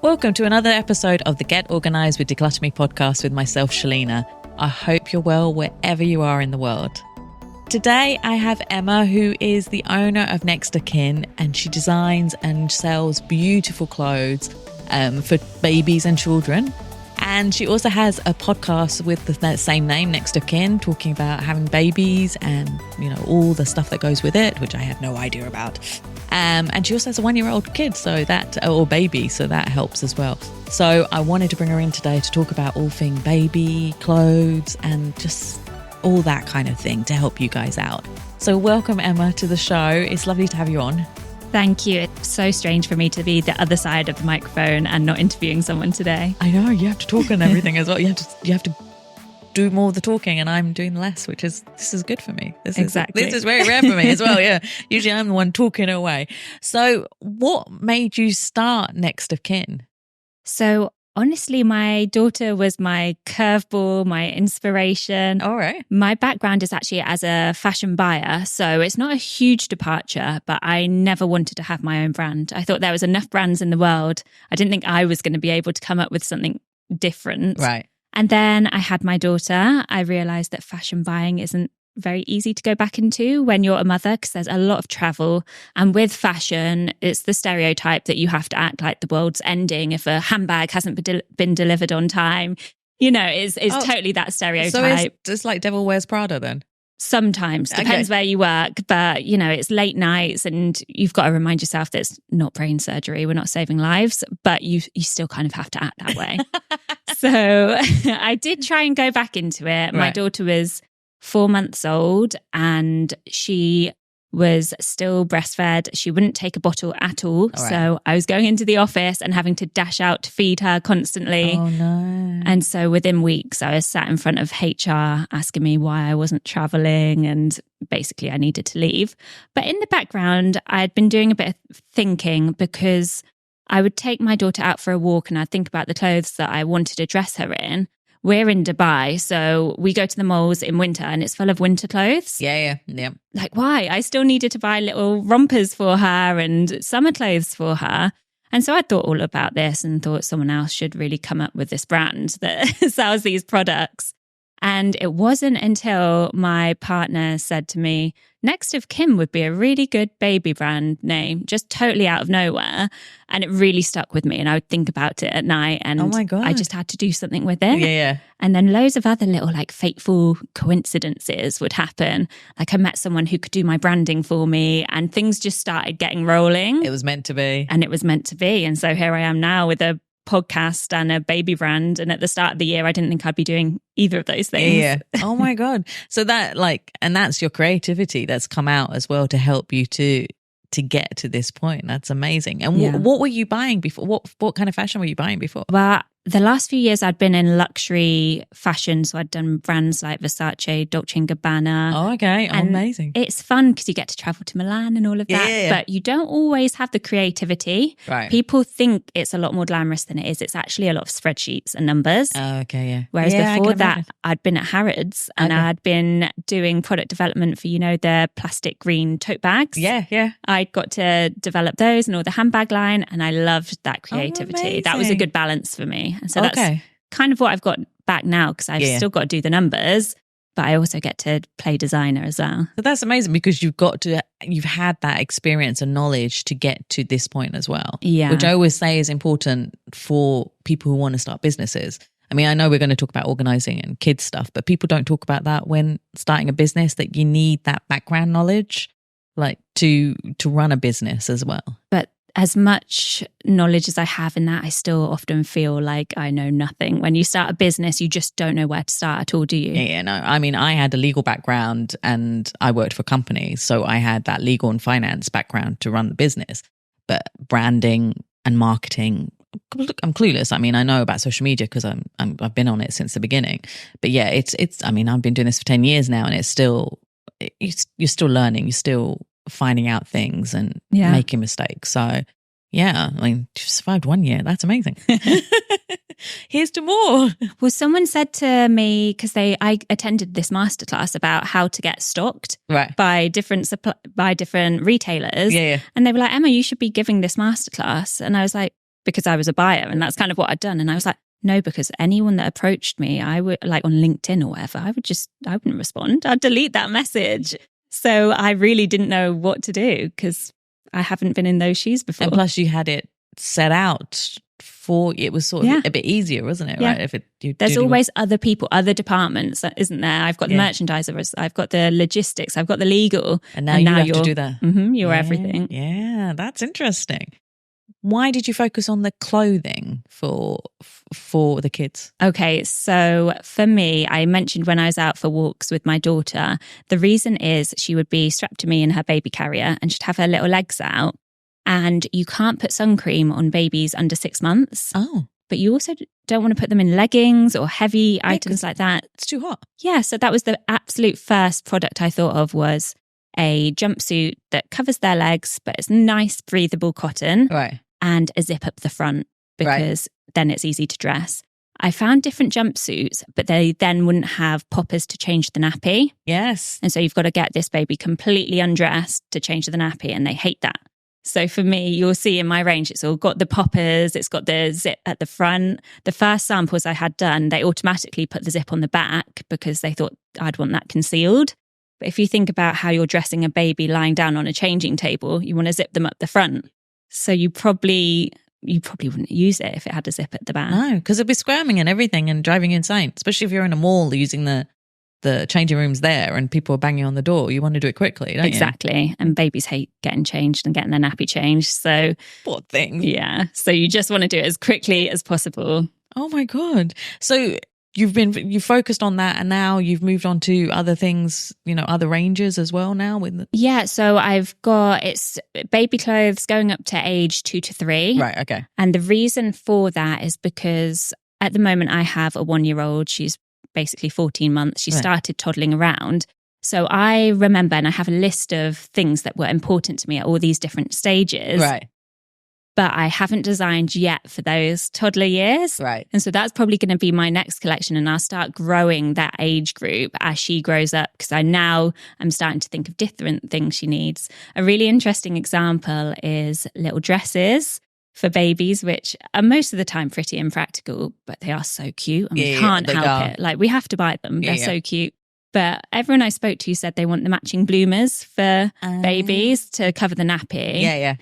Welcome to another episode of the Get Organised with Decluttr Me podcast with myself, Shalina. I hope you're well wherever you are in the world. Today I have Emma, who is the owner of Next of Kin, and she designs and sells beautiful clothes for babies and children. And she also has a podcast with the same name, Next of Kin, talking about having babies and, you know, all the stuff that goes with it, which I have no idea about. And she also has a 1-year-old kid, or baby, so that helps as well. So I wanted to bring her in today to talk about all things baby, clothes, and just all that kind of thing to help you guys out. So welcome, Emma, to the show. It's lovely to have you on. Thank you. It's so strange for me to be the other side of the microphone and not interviewing someone today. I know, you have to talk and everything as well. You have to do more of the talking and I'm doing less, this is good for me. This is very rare for me as well, yeah. Usually I'm the one talking away. So what made you start Next of Kin? So honestly, my daughter was my curveball, my inspiration. All right. My background is actually as a fashion buyer, so it's not a huge departure, but I never wanted to have my own brand. I thought there was enough brands in the world. I didn't think I was going to be able to come up with something different. Right. And then I had my daughter. I realised that fashion buying isn't very easy to go back into when you're a mother because there's a lot of travel. And with fashion, it's the stereotype that you have to act like the world's ending if a handbag hasn't been delivered on time. You know, it's totally that stereotype. So it's like Devil Wears Prada then? Sometimes. Depends where you work. But, you know, it's late nights and you've got to remind yourself that it's not brain surgery. We're not saving lives. But you still kind of have to act that way. So I did try and go back into it. My daughter was 4 months old and she was still breastfed. She wouldn't take a bottle at all. Right. So I was going into the office and having to dash out to feed her constantly. Oh, no. And so within weeks, I was sat in front of HR asking me why I wasn't traveling and basically I needed to leave. But in the background, I'd been doing a bit of thinking because I would take my daughter out for a walk and I'd think about the clothes that I wanted to dress her in. We're in Dubai, so we go to the malls in winter and it's full of winter clothes. Yeah. Like, why? I still needed to buy little rompers for her and summer clothes for her. And so I thought all about this and thought someone else should really come up with this brand that sells these products. And it wasn't until my partner said to me, Next of Kin would be a really good baby brand name, just totally out of nowhere. And it really stuck with me. And I would think about it at night and oh my God. I just had to do something with it. Yeah. And then loads of other little like fateful coincidences would happen. Like I met someone who could do my branding for me and things just started getting rolling. It was meant to be. And it was meant to be. And so here I am now with a podcast and a baby brand, and at the start of the year I didn't think I'd be doing either of those things. Yeah. Oh my God. So that and that's your creativity that's come out as well to help you to get to this point. That's amazing. And what were you buying before? What kind of fashion were you buying before? Well, the last few years I'd been in luxury fashion. So I'd done brands like Versace, Dolce & Gabbana. Oh, okay. Oh, amazing. It's fun because you get to travel to Milan and all of that. Yeah. But you don't always have the creativity. Right. People think it's a lot more glamorous than it is. It's actually a lot of spreadsheets and numbers. Oh, okay, yeah. Whereas Yeah, before that, I'd been at Harrods and I'd been doing product development for, the plastic green tote bags. Yeah. I got to develop those and all the handbag line, and I loved that creativity. That was a good balance for me. And so that's kind of what I've got back now because I've still got to do the numbers, but I also get to play designer as well. So that's amazing because you've had that experience and knowledge to get to this point as well. Yeah. Which I always say is important for people who want to start businesses. I mean, I know we're going to talk about organizing and kids stuff, but people don't talk about that when starting a business, that you need that background knowledge like to run a business as well. But as much knowledge as I have in that, I still often feel like I know nothing. When you start a business, you just don't know where to start at all, do you? Yeah, no. I mean, I had a legal background and I worked for companies. So I had that legal and finance background to run the business. But branding and marketing, I'm clueless. I mean, I know about social media because I've been on it since the beginning. But yeah, it's. I mean, I've been doing this for 10 years now and it's still, you're still learning. You're still finding out things and making mistakes. So yeah, I mean, you survived 1 year. That's amazing. Here's to more. Well, someone said to me, because I attended this masterclass about how to get stocked by different retailers. Yeah. And they were like, Emma, you should be giving this masterclass. And I was like, because I was a buyer and that's kind of what I'd done. And I was like, no, because anyone that approached me, I would like on LinkedIn or whatever, I wouldn't respond. I'd delete that message. So I really didn't know what to do because I haven't been in those shoes before. And plus you had it set out for, it was sort of a bit easier, wasn't it? Yeah. Right? There's always other people, other departments, isn't there? I've got the merchandiser, I've got the logistics, I've got the legal. And now you have to do that. You're everything. Yeah, that's interesting. Why did you focus on the clothing for the kids? Okay, so for me, I mentioned when I was out for walks with my daughter, the reason is she would be strapped to me in her baby carrier and she'd have her little legs out. And you can't put sun cream on babies under 6 months. Oh. But you also don't want to put them in leggings or heavy items like that. It's too hot. Yeah, so that was the absolute first product I thought of was a jumpsuit that covers their legs, but it's nice, breathable cotton. Right. And a zip up the front because then it's easy to dress. I found different jumpsuits, but they then wouldn't have poppers to change the nappy. Yes. And so you've got to get this baby completely undressed to change the nappy, and they hate that. So for me, you'll see in my range, it's all got the poppers, it's got the zip at the front. The first samples I had done, they automatically put the zip on the back because they thought I'd want that concealed. But if you think about how you're dressing a baby lying down on a changing table, you want to zip them up the front. So you probably wouldn't use it if it had a zip at the back. No, because it'd be squirming and everything and driving you insane, especially if you're in a mall using the changing rooms there and people are banging on the door. You want to do it quickly, don't you? Exactly. And babies hate getting changed and getting their nappy changed. So poor thing. Yeah. So you just want to do it as quickly as possible. Oh my God. So you focused on that and now you've moved on to other things, other ranges as well now with Yeah, so I've got it's baby clothes going up to age 2 to 3. Right, okay. And the reason for that is because at the moment I have a 1-year-old. She's basically 14 months. She started toddling around. So I remember, and I have a list of things that were important to me at all these different stages. Right. But I haven't designed yet for those toddler years. Right. And so that's probably going to be my next collection. And I'll start growing that age group as she grows up because I'm starting to think of different things she needs. A really interesting example is little dresses for babies, which are most of the time pretty impractical, but they are so cute and we can't help it. Like we have to buy them. They're so cute. But everyone I spoke to said they want the matching bloomers for babies to cover the nappy. Yeah.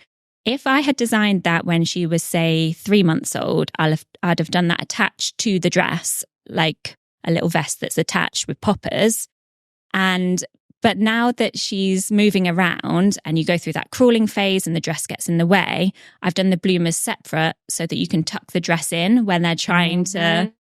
If I had designed that when she was, say, 3 months old, I'd have done that attached to the dress, like a little vest that's attached with poppers. But now that she's moving around and you go through that crawling phase and the dress gets in the way, I've done the bloomers separate so that you can tuck the dress in when they're trying to.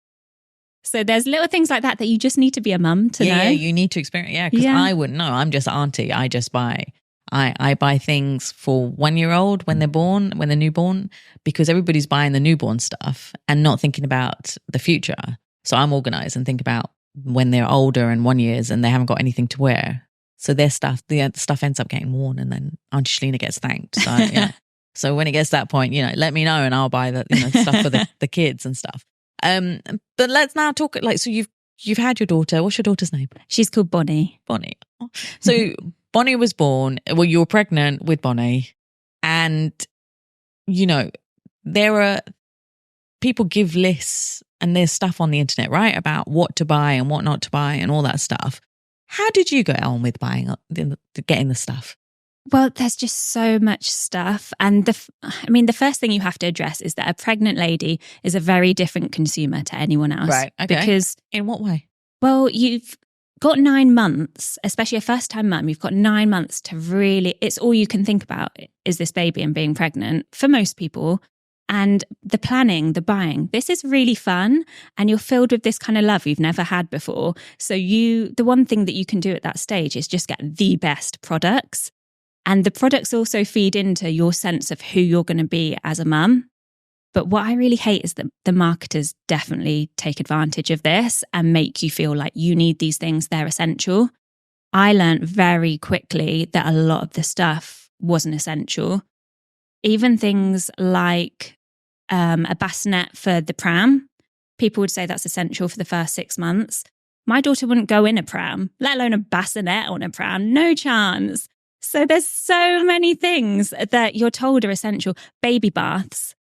So there's little things like that you just need to be a mum to know. Yeah, you need to experience. Yeah, because I wouldn't know. I'm just auntie. I just buy. I buy things for 1-year-old when they're newborn, because everybody's buying the newborn stuff and not thinking about the future. So I'm organized and think about when they're older and 1 year and they haven't got anything to wear. So their stuff, the stuff ends up getting worn and then Auntie Shalina gets thanked. So, so when it gets to that point, let me know and I'll buy the stuff for the kids and stuff. But let's now talk, so you've had your daughter. What's your daughter's name? She's called Bonnie. Bonnie. So Bonnie was born, you were pregnant with Bonnie and, there are people give lists and there's stuff on the internet, right? About what to buy and what not to buy and all that stuff. How did you go on with getting the stuff? Well, there's just so much stuff. And the first thing you have to address is that a pregnant lady is a very different consumer to anyone else. Right, okay. Because in what way? Well, you've got 9 months, especially a first-time mum, you've got 9 months to really, it's all you can think about is this baby and being pregnant for most people. And the planning, the buying, this is really fun and you're filled with this kind of love you've never had before. So the one thing that you can do at that stage is just get the best products. And the products also feed into your sense of who you're going to be as a mum. But what I really hate is that the marketers definitely take advantage of this and make you feel like you need these things, they're essential. I learned very quickly that a lot of the stuff wasn't essential. Even things like a bassinet for the pram, people would say that's essential for the first 6 months. My daughter wouldn't go in a pram, let alone a bassinet on a pram, no chance. So there's so many things that you're told are essential. Baby baths.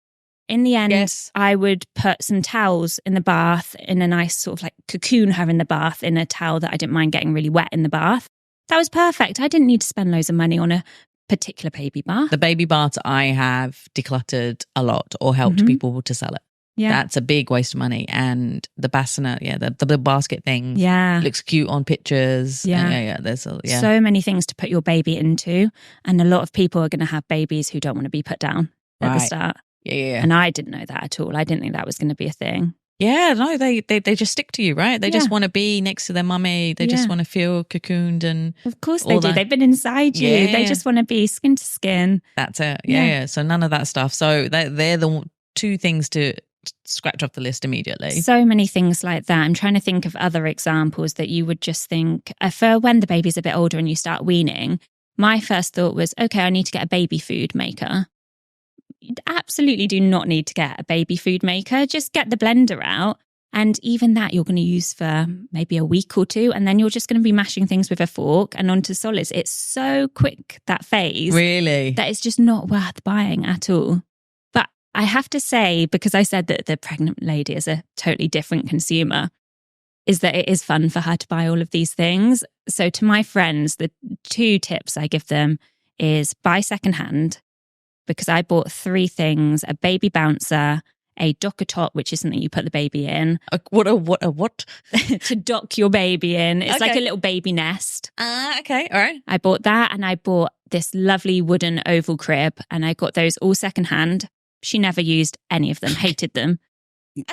in the end, Yes. I would put some towels in the bath in a nice sort of like cocoon her in the bath in a towel that I didn't mind getting really wet in the bath. That was perfect. I didn't need to spend loads of money on a particular baby bath. The baby baths I have decluttered a lot or helped people to sell it. Yeah. That's a big waste of money. And the bassinet, the basket thing, looks cute on pictures. Yeah. There's so many things to put your baby into. And a lot of people are going to have babies who don't want to be put down at the start. Yeah. And I didn't know that at all. I didn't think that was going to be a thing. Yeah, no, they just stick to you, right? They just want to be next to their mummy. They just want to feel cocooned and of course they do. They've been inside you. Yeah. They just want to be skin to skin. That's it. Yeah. So none of that stuff. So they're the two things to scratch off the list immediately. So many things like that. I'm trying to think of other examples that you would just think, for when the baby's a bit older and you start weaning, my first thought was, okay, I need to get a baby food maker. You absolutely do not need to get a baby food maker. Just get the blender out. And even that you're going to use for maybe a week or two. And then you're just going to be mashing things with a fork and onto solids. It's so quick, that phase. Really? That it's just not worth buying at all. But I have to say, because I said that the pregnant lady is a totally different consumer, is that it is fun for her to buy all of these things. So to my friends, the 2 tips I give them is buy secondhand. Because I bought 3 things: a baby bouncer, a docker top, which is something you put the baby in. What? To dock your baby in. It's like a little baby nest. Okay. All right. I bought that, and I bought this lovely wooden oval crib, and I got those all secondhand. She never used any of them, hated them.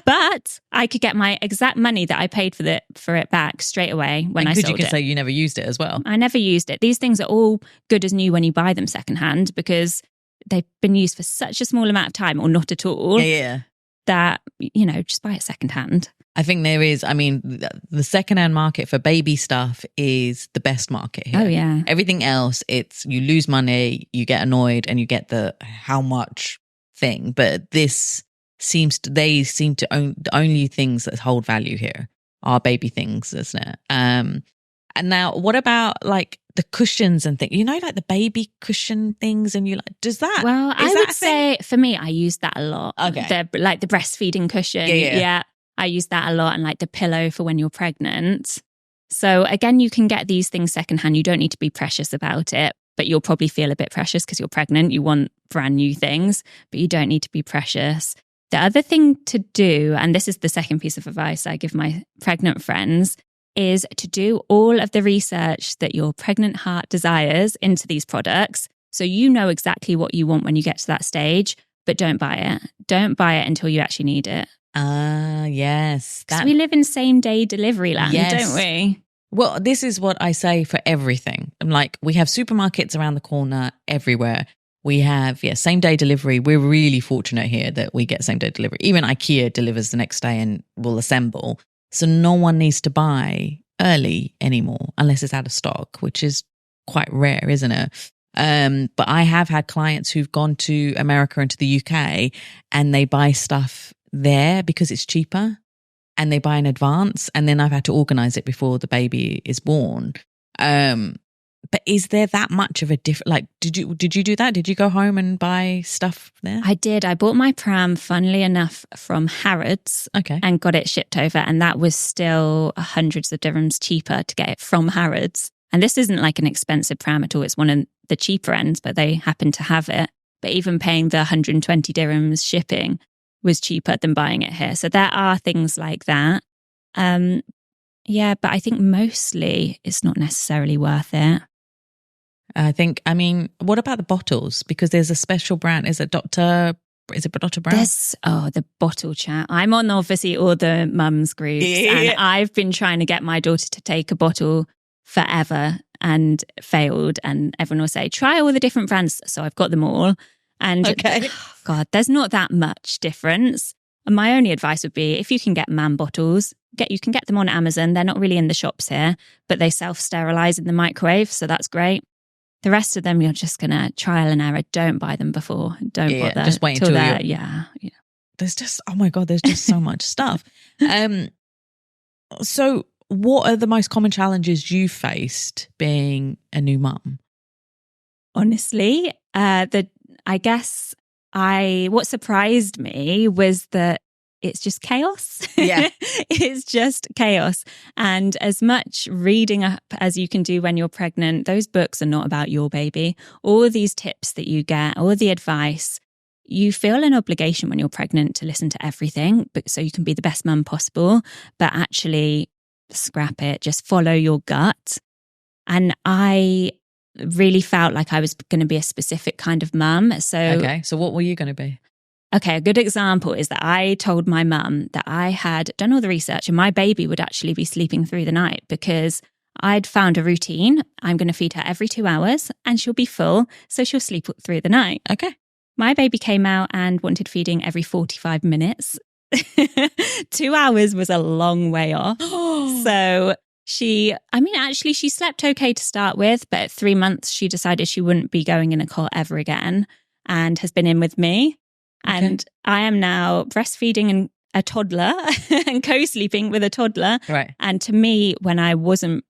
But I could get my exact money that I paid for it back straight away when I sold it. You can say you never used it as well. I never used it. These things are all good as new when you buy them secondhand, because they've been used for such a small amount of time or not at all. Yeah. That, just buy it secondhand. I think there is, the secondhand market for baby stuff is the best market here. Oh, yeah. Everything else, it's you lose money, you get annoyed, and you get the how much thing. But they seem to own the only things that hold value here are baby things, isn't it? And now, what about like the cushions and things? Like the baby cushion things, and you like, does that? Well, I would say for me, I use that a lot. Okay, like the breastfeeding cushion. Yeah, I use that a lot, and like the pillow for when you're pregnant. So again, you can get these things secondhand. You don't need to be precious about it, but you'll probably feel a bit precious because you're pregnant. You want brand new things, but you don't need to be precious. The other thing to do, and this is the second piece of advice I give my pregnant friends, is to do all of the research that your pregnant heart desires into these products. So you know exactly what you want when you get to that stage, but don't buy it. Don't buy it until you actually need it. Yes. Because we live in same day delivery land, don't we? Well, this is what I say for everything. I'm like, we have supermarkets around the corner everywhere. We have, same day delivery. We're really fortunate here that we get same day delivery. Even IKEA delivers the next day and will assemble. So no one needs to buy early anymore unless it's out of stock, which is quite rare, isn't it? But I have had clients who've gone to America and to the UK and they buy stuff there because it's cheaper and they buy in advance. And then I've had to organize it before the baby is born. But is there that much of a difference? Like, did you do that? Did you go home and buy stuff there? I did. I bought my pram, funnily enough, from Harrods. Okay. And got it shipped over. And that was still hundreds of dirhams cheaper to get it from Harrods. And this isn't like an expensive pram at all. It's one of the cheaper ends, but they happen to have it. But even paying the 120 dirhams shipping was cheaper than buying it here. So there are things like that. Yeah, but I think mostly it's not necessarily worth it. What about the bottles? Because there's a special brand. Is it Dr. Brown? The bottle chat. I'm on obviously all the mums groups and I've been trying to get my daughter to take a bottle forever and failed. And everyone will say, try all the different brands. So I've got them all. And God, there's not that much difference. And my only advice would be if you can get man bottles, you can get them on Amazon. They're not really in the shops here, but they self-sterilize in the microwave. So that's great. The rest of them, you're just going to trial and error. Don't buy them before. Don't bother. Just wait until they're, There's just, oh my God, there's just so much stuff. So what are the most common challenges you faced being a new mum? Honestly, I guess what surprised me was that it's just chaos. Yeah. It's just chaos. And as much reading up as you can do when you're pregnant, those books are not about your baby. All these tips that you get, all the advice, you feel an obligation when you're pregnant to listen to everything, but so you can be the best mum possible. But actually, scrap it, just follow your gut. And I really felt like I was going to be a specific kind of mum. Okay, so what were you going to be? Okay, a good example is that I told my mum that I had done all the research and my baby would actually be sleeping through the night because I'd found a routine. I'm going to feed her every 2 hours and she'll be full, so she'll sleep through the night. Okay. My baby came out and wanted feeding every 45 minutes. 2 hours was a long way off. So she slept okay to start with, but at 3 months, she decided she wouldn't be going in a cot ever again and has been in with me. Okay. And I am now breastfeeding a toddler and co-sleeping with a toddler. Right. And to me, when I wasn't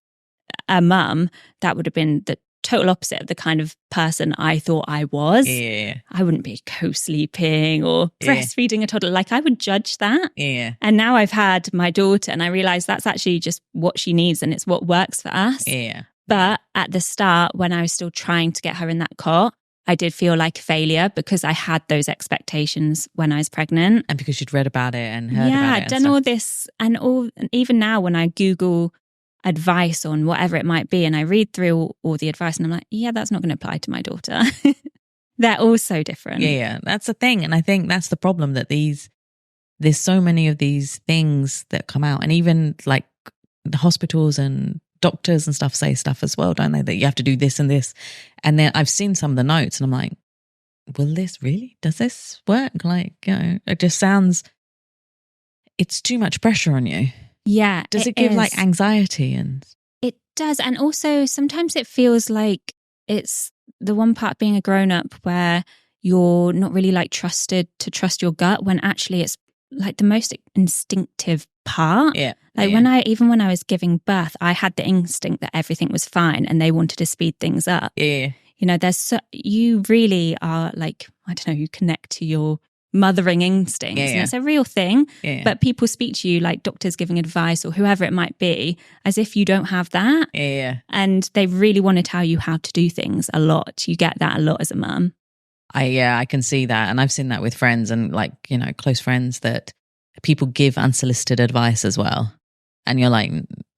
a mum, that would have been the total opposite of the kind of person I thought I was. Yeah. I wouldn't be co-sleeping or breastfeeding a toddler. Like I would judge that. Yeah. And now I've had my daughter and I realize that's actually just what she needs and it's what works for us. Yeah. But at the start, when I was still trying to get her in that cot, I did feel like a failure because I had those expectations when I was pregnant. And because you'd read about it and heard about it. Yeah, I'd done all this and even now when I Google advice on whatever it might be and I read through all the advice and I'm like, yeah, that's not going to apply to my daughter. They're all so different. Yeah, that's the thing. And I think that's the problem that there's so many of these things that come out and even like the hospitals and doctors and stuff say stuff as well, don't they? That you have to do this and this. And then I've seen some of the notes and I'm like, does this work? Like, it just sounds, it's too much pressure on you. Yeah. Does it give like anxiety? And it does. And also sometimes it feels like it's the one part being a grown up where you're not really like trusted to trust your gut when actually it's like the most instinctive part. Yeah. Like when I was giving birth, I had the instinct that everything was fine and they wanted to speed things up. Yeah. You really are like, I don't know, you connect to your mothering instincts and it's a real thing. Yeah. But people speak to you like doctors giving advice or whoever it might be as if you don't have that. Yeah. And they really want to tell you how to do things a lot. You get that a lot as a mum. I can see that. And I've seen that with friends and like, close friends that people give unsolicited advice as well. And you're like,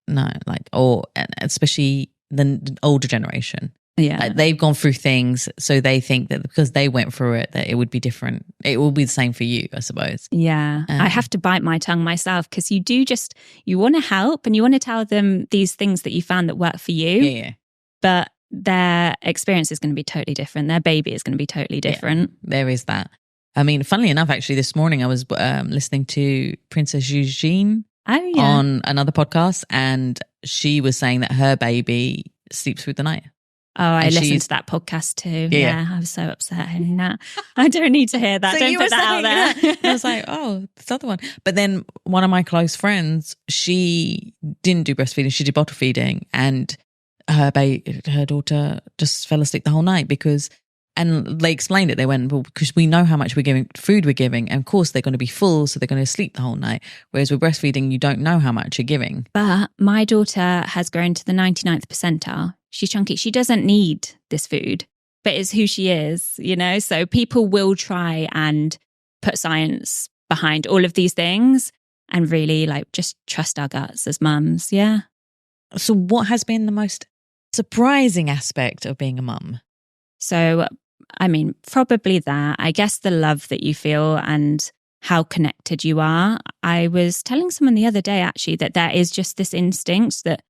no, like, or especially the older generation. Yeah. Like they've gone through things. So they think that because they went through it, that it would be different. It will be the same for you, I suppose. Yeah. I have to bite my tongue myself because you want to help and you want to tell them these things that you found that work for you. Yeah. But their experience is going to be totally different. Their baby is going to be totally different. Yeah, there is that. I mean, funnily enough, actually, this morning I was listening to Princess Eugenie on another podcast, and she was saying that her baby sleeps through the night. Oh, I listened to that podcast too. Yeah, I was so upset hearing that. I don't need to hear that. So don't put that out there. I was like, oh, this other one. But then one of my close friends, she didn't do breastfeeding. She did bottle feeding, and her daughter just fell asleep the whole night and they explained it. They went, well, because we know how much food we're giving. And of course they're going to be full, so they're going to sleep the whole night. Whereas with breastfeeding, you don't know how much you're giving. But my daughter has grown to the 99th percentile. She's chunky. She doesn't need this food, but it's who she is, So people will try and put science behind all of these things and really like just trust our guts as mums. Yeah. So what has been the most surprising aspect of being a mum? So, I mean, probably that. I guess the love that you feel and how connected you are. I was telling someone the other day, actually, that there is just this instinct that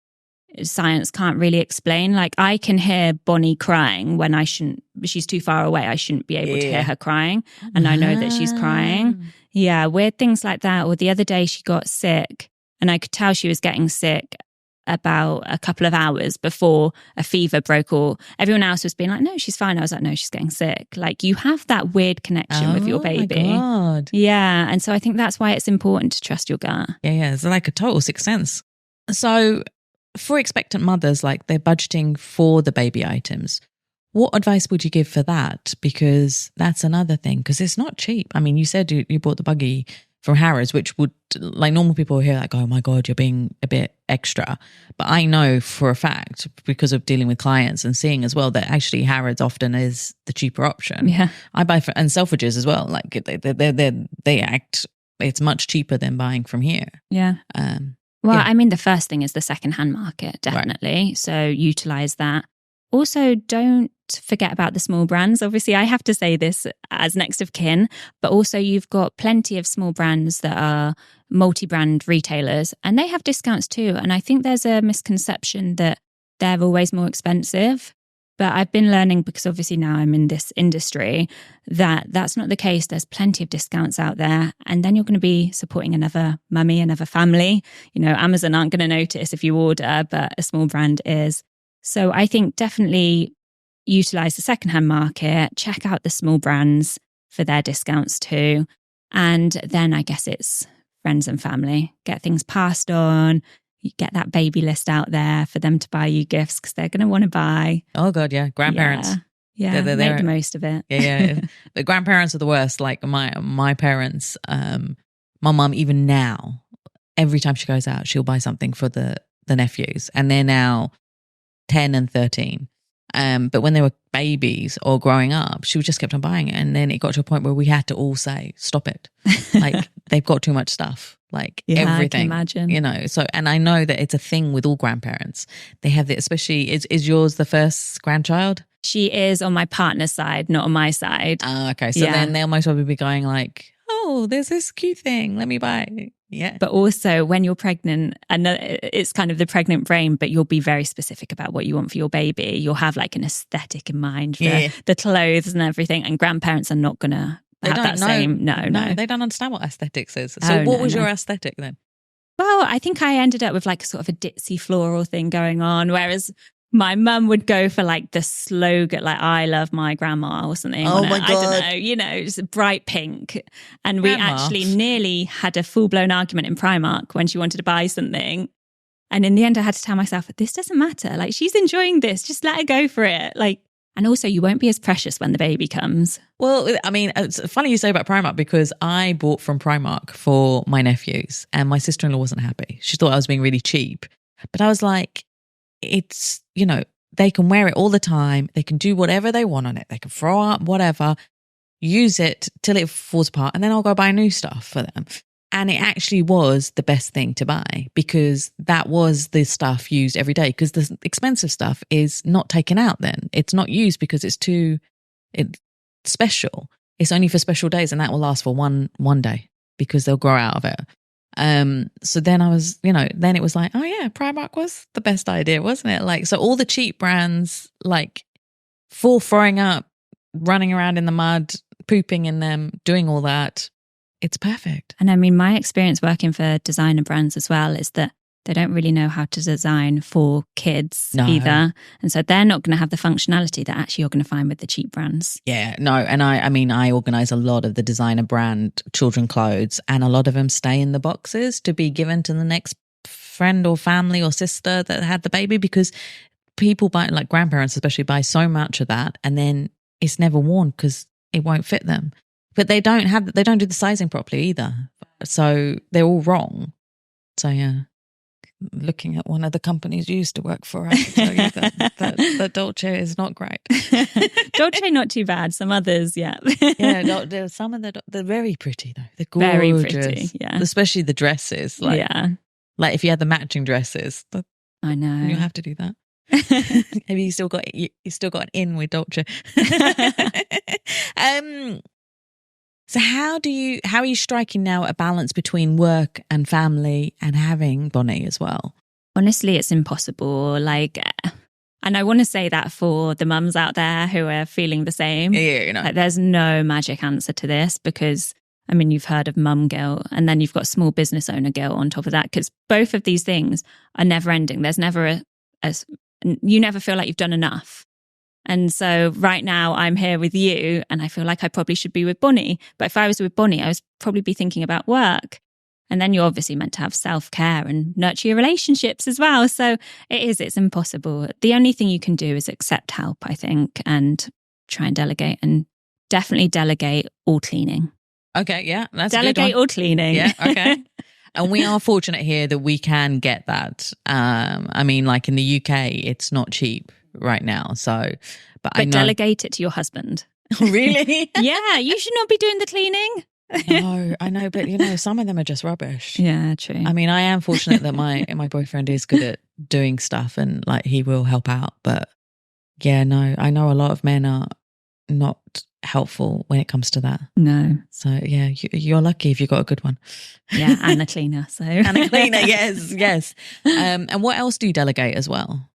science can't really explain. Like I can hear Bonnie crying when I shouldn't, she's too far away. I shouldn't be able to hear her crying. And I know that she's crying. Yeah, weird things like that. Or the other day she got sick and I could tell she was getting sick about a couple of hours before a fever broke, or everyone else was being like, no, she's fine. I was like, no, she's getting sick. Like you have that weird connection with your baby. My God. Yeah. And so I think that's why it's important to trust your gut. Yeah. It's like a total sixth sense. So for expectant mothers, like they're budgeting for the baby items, What advice would you give for that? Because that's another thing, because it's not cheap. I mean, you said you bought the buggy from Harrods, which would, like, normal people hear like, oh my God, you're being a bit extra. But I know for a fact, because of dealing with clients and seeing as well, that actually Harrods often is the cheaper option. Yeah. I buy and Selfridges as well. Like they act, it's much cheaper than buying from here. Yeah. Well, I mean, the first thing is the secondhand market, definitely. Right. So utilize that. Also, don't forget about the small brands. Obviously, I have to say this as next of kin, but also you've got plenty of small brands that are multi-brand retailers and they have discounts too. And I think there's a misconception that they're always more expensive. But I've been learning, because obviously now I'm in this industry, that that's not the case. There's plenty of discounts out there. And then you're going to be supporting another mummy, another family. You know, Amazon aren't going to notice if you order, but a small brand is. So I think definitely utilize the secondhand market, check out the small brands for their discounts too. And then I guess it's friends and family. Get things passed on. You get that baby list out there for them to buy you gifts because they're going to want to buy. Oh God, yeah. Grandparents. Yeah, they're make the most of it. Yeah. But grandparents are the worst. Like my parents, my mum, even now, every time she goes out, she'll buy something for the nephews. And they're now 10 and 13. But when they were babies or growing up, she just kept on buying it. And then it got to a point where we had to all say, stop it. Like, they've got too much stuff. Like, everything. I can imagine. You know, so, and I know that it's a thing with all grandparents. They have it, especially, is yours the first grandchild? She is on my partner's side, not on my side. Oh, okay. So then they'll most probably be going like, oh, there's this cute thing, let me buy it. Yeah. But also when you're pregnant, and it's kind of the pregnant brain, but you'll be very specific about what you want for your baby. You'll have like an aesthetic in mind for the clothes and everything. And grandparents are not going to have that same. No. They don't understand what aesthetics is. So what was your aesthetic then? Well, I think I ended up with like sort of a ditzy floral thing going on, whereas my mum would go for like the slogan, like I love my grandma or something. Oh my God. I don't know, you know, just bright pink. And we actually nearly had a full-blown argument in Primark when she wanted to buy something. And in the end, I had to tell myself, this doesn't matter. Like, she's enjoying this. Just let her go for it. Like, and also you won't be as precious when the baby comes. Well, I mean, it's funny you say about Primark, because I bought from Primark for my nephews and my sister-in-law wasn't happy. She thought I was being really cheap. But I was like, it's, you know, they can wear it all the time. They can do whatever they want on it. They can throw up whatever, use it till it falls apart, and then I'll go buy new stuff for them. And it actually was the best thing to buy, because that was the stuff used every day, because the expensive stuff is not taken out then. It's not used because it's special. It's only for special days, and that will last for one day because they'll grow out of it. So then I was, you know, then it was like, oh yeah, Primark was the best idea, wasn't it? Like, so all the cheap brands, like full throwing up, running around in the mud, pooping in them, doing all that, it's perfect. And I mean, my experience working for designer brands as well is that they don't really know how to design for kids either. And so they're not going to have the functionality that actually you're going to find with the cheap brands. Yeah, no. And I mean, I organize a lot of the designer brand children clothes, and a lot of them stay in the boxes to be given to the next friend or family or sister that had the baby, because people buy, like grandparents especially, buy so much of that and then it's never worn because it won't fit them. But they don't do the sizing properly either. So they're all wrong. So yeah. Looking at one of the companies you used to work for, I can tell you that Dolce is not great. Dolce not too bad. Some others, yeah. Yeah, some of they're very pretty though. They're gorgeous. Very pretty, yeah. Especially the dresses. Like if you had the matching dresses. I know. You have to do that. Have you still got an in with Dolce? So how are you striking now a balance between work and family and having Bonnie as well? Honestly, it's impossible. Like, and I want to say that for the mums out there who are feeling the same. Yeah, you know. Like, there's no magic answer to this, because, I mean, you've heard of mum guilt, and then you've got small business owner guilt on top of that, because both of these things are never ending. There's never you never feel like you've done enough. And so right now I'm here with you and I feel like I probably should be with Bonnie. But if I was with Bonnie, I would probably be thinking about work. And then you're obviously meant to have self-care and nurture your relationships as well. So it's impossible. The only thing you can do is accept help, I think, and try and delegate, and definitely delegate all cleaning. Okay, yeah, that's delegate all cleaning. Yeah, okay. And we are fortunate here that we can get that. I mean, like in the UK, it's not cheap right now. So, but I know. Delegate it to your husband. Really? Yeah, you should not be doing the cleaning. No, I know, but some of them are just rubbish. Yeah, true. I mean, I am fortunate that my boyfriend is good at doing stuff, and like he will help out. But yeah, no, I know a lot of men are not helpful when it comes to that. No. So yeah, you're lucky if you got a good one. Yeah, and a cleaner. So and a cleaner, yes. And what else do you delegate as well?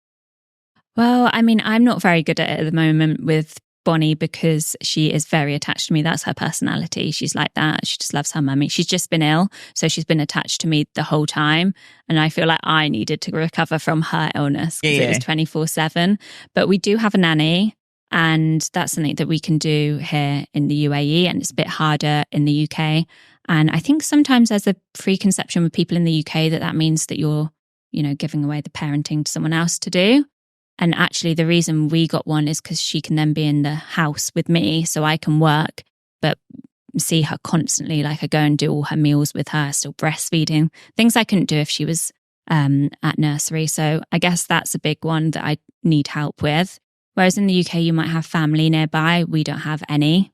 Well, I mean, I'm not very good at it at the moment with Bonnie because she is very attached to me. That's her personality. She's like that. She just loves her mummy. She's just been ill, so she's been attached to me the whole time. And I feel like I needed to recover from her illness because it was 24/7. But we do have a nanny, and that's something that we can do here in the UAE, and it's a bit harder in the UK. And I think sometimes there's a preconception with people in the UK that means that you're, giving away the parenting to someone else to do. And actually, the reason we got one is because she can then be in the house with me, so I can work, but see her constantly. Like I go and do all her meals with her, still breastfeeding, things I couldn't do if she was at nursery. So I guess that's a big one that I need help with. Whereas in the UK, you might have family nearby. We don't have any.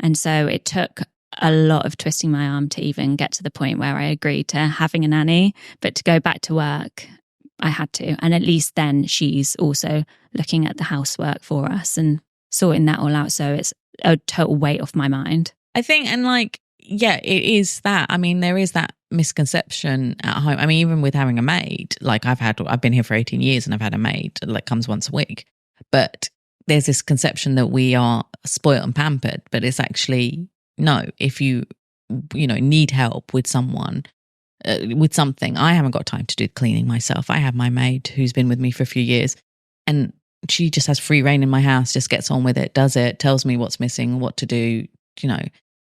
And so it took a lot of twisting my arm to even get to the point where I agreed to having a nanny. But to go back to work, I had to. And at least then she's also looking at the housework for us and sorting that all out. So it's a total weight off my mind. I think, and like, yeah, it is that. I mean, there is that misconception at home. I mean, even with having a maid, like I've been here for 18 years and I've had a maid that comes once a week. But there's this conception that we are spoiled and pampered, but it's actually no. If you need help with someone, with something, I haven't got time to do the cleaning myself. I have my maid who's been with me for a few years, and she just has free reign in my house, just gets on with it, does it, tells me what's missing, what to do.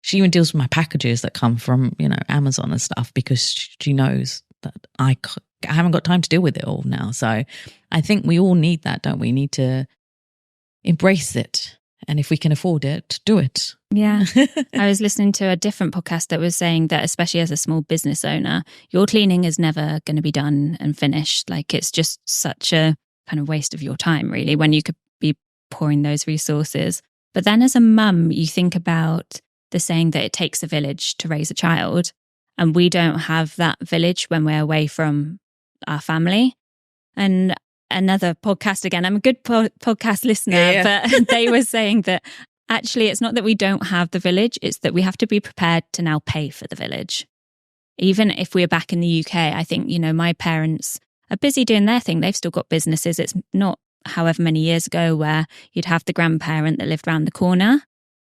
She even deals with my packages that come from, Amazon and stuff, because she knows that I haven't got time to deal with it all now. So I think we all need that, don't we? Need to embrace it. And if we can afford it, do it. Yeah. I was listening to a different podcast that was saying that, especially as a small business owner, your cleaning is never going to be done and finished. Like it's just such a kind of waste of your time, really, when you could be pouring those resources. But then as a mum, you think about the saying that it takes a village to raise a child. And we don't have that village when we're away from our family. And another podcast, again, I'm a good podcast listener, but they were saying that actually it's not that we don't have the village, it's that we have to be prepared to now pay for the village. Even if we're back in the UK, I think, my parents are busy doing their thing. They've still got businesses. It's not however many years ago where you'd have the grandparent that lived around the corner.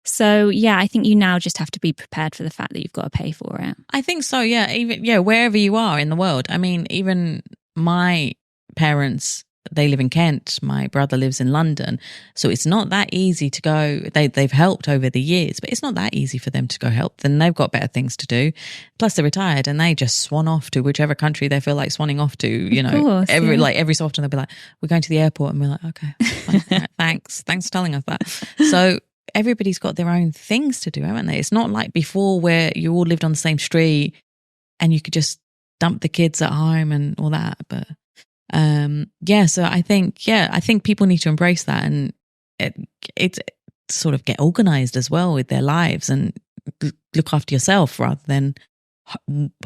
So, yeah, I think you now just have to be prepared for the fact that you've got to pay for it. I think so, yeah. Even, wherever you are in the world. I mean, even my parents, they live in Kent. My brother lives in London. So it's not that easy to go. They've helped over the years, but it's not that easy for them to go help. Then they've got better things to do. Plus they're retired and they just swan off to whichever country they feel like swanning off to, Of course, every so often they'll be like, we're going to the airport, and we're like, okay, fine, right, thanks for telling us that. So everybody's got their own things to do, haven't they? It's not like before where you all lived on the same street and you could just dump the kids at home and all that. But so I think people need to embrace that, and it's sort of get organized as well with their lives and look after yourself rather than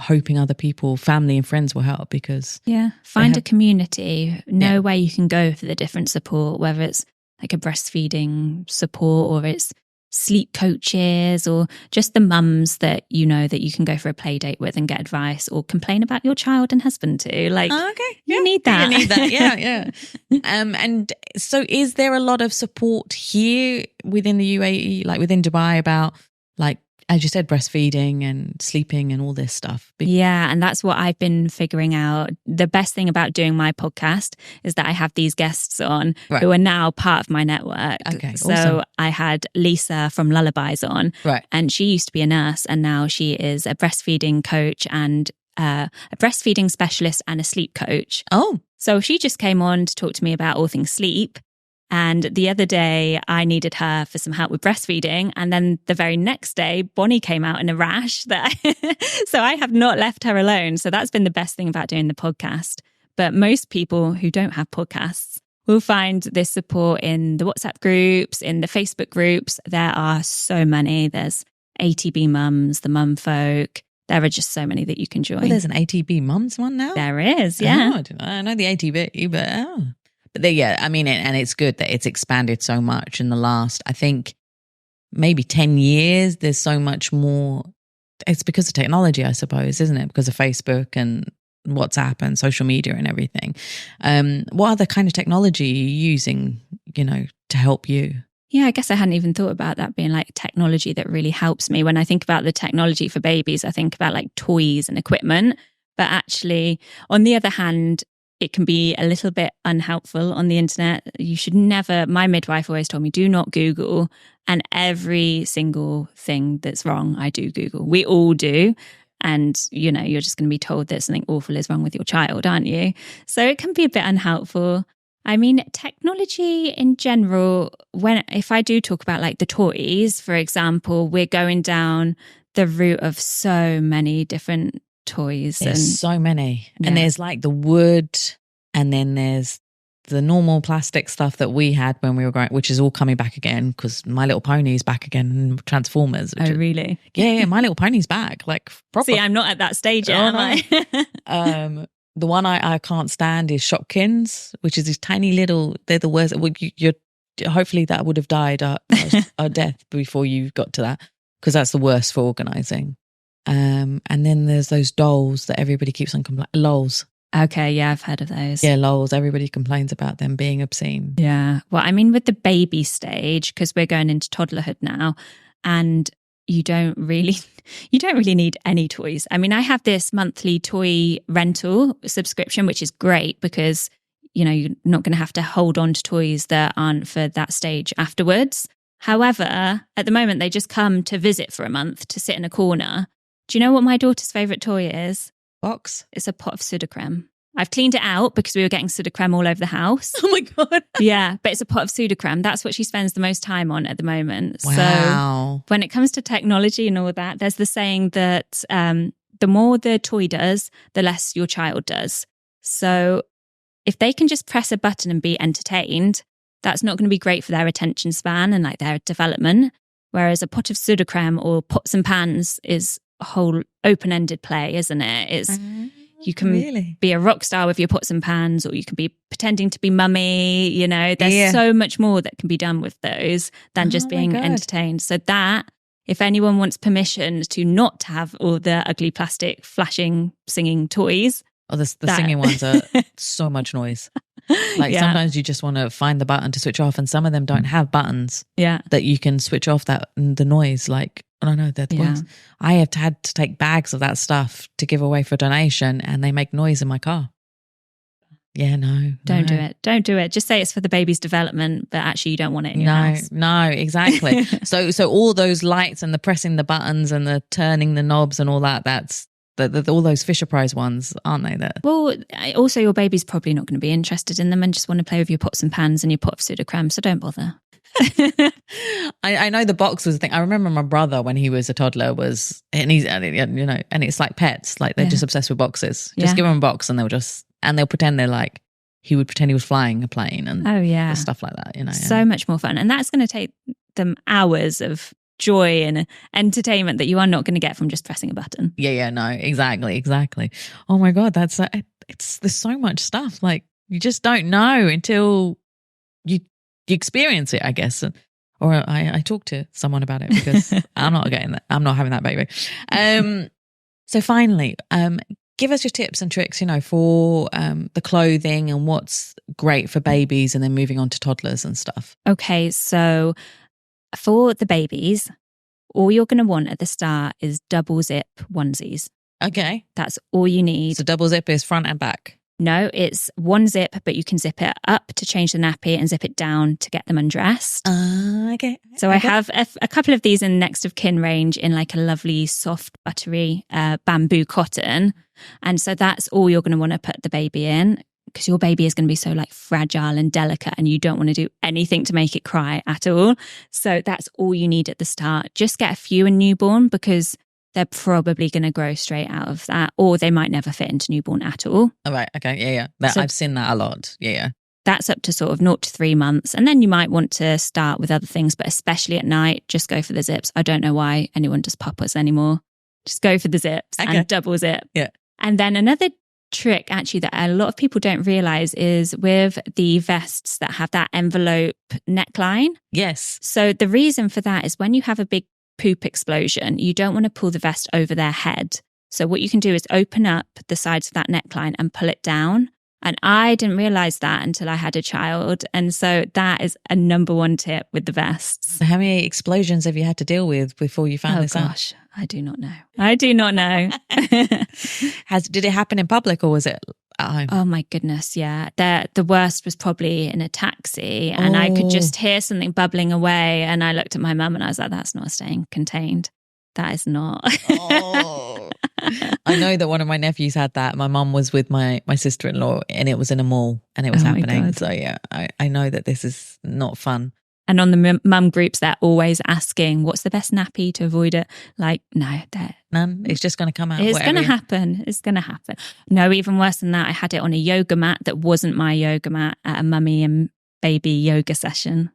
hoping other people, family and friends will help, because find a community, know where you can go for the different support, whether it's like a breastfeeding support or it's sleep coaches or just the mums that you can go for a play date with and get advice, or complain about your child and husband too. Like, you need that. You need that, yeah. And so is there a lot of support here within the UAE, like within Dubai, about like as you said, breastfeeding and sleeping and all this stuff. Yeah, and that's what I've been figuring out. The best thing about doing my podcast is that I have these guests on who are now part of my network. Okay, so awesome. I had Lisa from Lullabies on, and she used to be a nurse, and now she is a breastfeeding coach and a breastfeeding specialist and a sleep coach. Oh. So she just came on to talk to me about all things sleep. And the other day, I needed her for some help with breastfeeding. And then the very next day, Bonnie came out in a rash. So I have not left her alone. So that's been the best thing about doing the podcast. But most people who don't have podcasts will find this support in the WhatsApp groups, in the Facebook groups. There are so many. There's ATB Mums, the Mum Folk. There are just so many that you can join. Well, there's an ATB Mums one now? There is, yeah. Oh, I know the ATB, but... But I mean, and it's good that it's expanded so much in the last, I think, maybe 10 years. There's so much more. It's because of technology, I suppose, isn't it? Because of Facebook and WhatsApp and social media and everything. What other kind of technology are you using, to help you? Yeah, I guess I hadn't even thought about that being like technology that really helps me. When I think about the technology for babies, I think about like toys and equipment. But actually, on the other hand, it can be a little bit unhelpful on the internet. You should never, my midwife always told me, do not Google. And every single thing that's wrong, I do Google. We all do. And, you're just going to be told that something awful is wrong with your child, aren't you? So it can be a bit unhelpful. I mean, technology in general, if I do talk about like the toys, for example, we're going down the route of so many different toys. There's so many. Yeah. And there's like the wood, and then there's the normal plastic stuff that we had when we were growing, which is all coming back again because My Little Pony is back again and Transformers. Oh, really? Yeah, My Little Pony's back. Like, proper. See, I'm not at that stage yet, am I? The one I can't stand is Shopkins, which is these tiny little, they're the worst. Hopefully that would have died a death before you got to that, because that's the worst for organising. And then there's those dolls that everybody keeps on complaining. LOLs. Okay, yeah, I've heard of those. Yeah, LOLs. Everybody complains about them being obscene. Yeah. Well, I mean, with the baby stage, because we're going into toddlerhood now, and you don't really need any toys. I mean, I have this monthly toy rental subscription, which is great because, you're not going to have to hold on to toys that aren't for that stage afterwards. However, at the moment, they just come to visit for a month to sit in a corner. Do you know what my daughter's favourite toy is? Box? It's a pot of Sudocrem. I've cleaned it out because we were getting Sudocrem all over the house. Oh my God. Yeah, but it's a pot of Sudocrem. That's what she spends the most time on at the moment. Wow. So when it comes to technology and all that, there's the saying that the more the toy does, the less your child does. So if they can just press a button and be entertained, that's not going to be great for their attention span and like their development. Whereas a pot of Sudocrem or pots and pans is a whole open-ended play, isn't it? You can be a rock star with your pots and pans, or you can be pretending to be mummy. There's so much more that can be done with those than just being entertained. So that, if anyone wants permission to not have all the ugly plastic flashing singing toys. Oh, the singing ones are so much noise. Like sometimes you just want to find the button to switch off, and some of them don't have buttons that you can switch off the noise. Like, I don't know, the ones. I have had to take bags of that stuff to give away for donation, and they make noise in my car. Yeah, no. Don't do it. Don't do it. Just say it's for the baby's development, but actually you don't want it in your house. No, exactly. So all those lights and the pressing the buttons and the turning the knobs and all that, that's all those Fisher Price ones, aren't they? Well, also your baby's probably not going to be interested in them and just want to play with your pots and pans and your pot of Sudocrem, so don't bother. I know the box was a thing. I remember my brother when he was a toddler and it's like pets, like they're just obsessed with boxes. Just give them a box and they'll pretend they're like, he would pretend he was flying a plane and stuff like that. So much more fun, and that's going to take them hours of joy and entertainment that you are not going to get from just pressing a button. No, exactly. Oh my God, there's so much stuff, like you just don't know until you experience it, I guess. Or I talk to someone about it, because I'm not having that baby. So finally, give us your tips and tricks, for the clothing and what's great for babies, and then moving on to toddlers and stuff. Okay, so for the babies, all you're going to want at the start is double zip onesies. Okay. That's all you need. So double zip is front and back. No, it's one zip, but you can zip it up to change the nappy and zip it down to get them undressed. Okay. So I have a couple of these in next of kin range in like a lovely soft buttery bamboo cotton. And so that's all you're going to want to put the baby in, because your baby is going to be so like fragile and delicate and you don't want to do anything to make it cry at all. So that's all you need at the start. Just get a few in newborn, because they're probably going to grow straight out of that, or they might never fit into newborn at all. All right. Okay. Yeah. So I've seen that a lot. Yeah. That's up to sort of 0 to 3 months. And then you might want to start with other things, but especially at night, just go for the zips. I don't know why anyone does papas anymore. Just go for the zips and double zip. Yeah. And then another trick actually that a lot of people don't realize is with the vests that have that envelope neckline. Yes. So the reason for that is when you have a big poop explosion, you don't want to pull the vest over their head. So what you can do is open up the sides of that neckline and pull it down. And I didn't realize that until I had a child. And so that is a number one tip with the vests. So how many explosions have you had to deal with before you found this out? Oh gosh, I do not know. I do not know. Did it happen in public or was it at home? Oh my goodness, yeah. The worst was probably in a taxi, and I could just hear something bubbling away, and I looked at my mum and I was like, that's not staying contained. That is not. I know that one of my nephews had that. My mum was with my sister-in-law and it was in a mall and it was happening. So yeah, I know that this is not fun. And on the mum groups, they're always asking, what's the best nappy to avoid it? Like, no, none. It's just going to come out. It's going to happen. It's going to happen. No, even worse than that, I had it on a yoga mat that wasn't my yoga mat at a mummy and baby yoga session.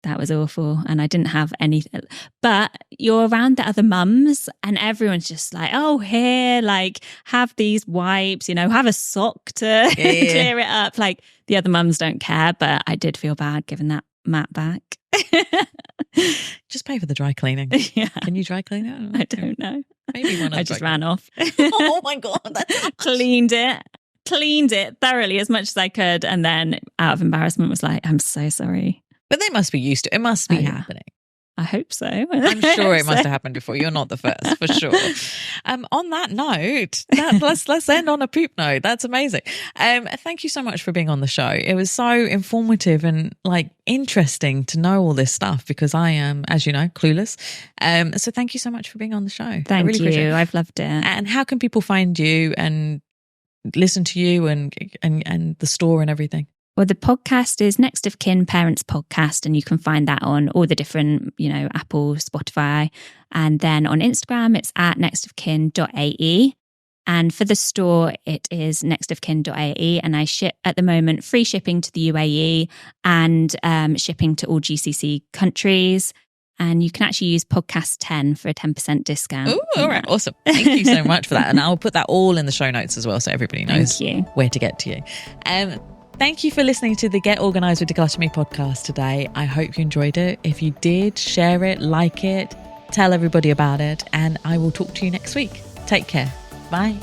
That was awful. And I didn't have anything. But you're around the other mums and everyone's just like, oh, here, like, have these wipes, have a sock to clear it up. Like, the other mums don't care. But I did feel bad giving that mat back. Just pay for the dry cleaning. Yeah. Can you dry clean it? I don't know. Maybe one. I just ran off. Oh my God. That's cleaned it thoroughly as much as I could. And then out of embarrassment was like, I'm so sorry. But they must be used to it. It must be happening. I hope so. I'm sure it must have happened before. You're not the first, for sure. On that note, let's end on a poop note. That's amazing. Thank you so much for being on the show. It was so informative and interesting to know all this stuff because I am, as you know, clueless. So thank you so much for being on the show. Thank you. I've loved it. And how can people find you and listen to you and the store and everything? Well, the podcast is Next of Kin Parents Podcast, and you can find that on all the different, Apple, Spotify. And then on Instagram, it's at nextofkin.ae. And for the store, it is nextofkin.ae. And I ship at the moment free shipping to the UAE and shipping to all GCC countries. And you can actually use podcast 10 for a 10% discount. Oh, all right. Awesome. Thank you so much for that. And I'll put that all in the show notes as well so everybody knows where to get to you. Thank you for listening to the Get Organised with Decluttr Me podcast today. I hope you enjoyed it. If you did, share it, like it, tell everybody about it, and I will talk to you next week. Take care. Bye.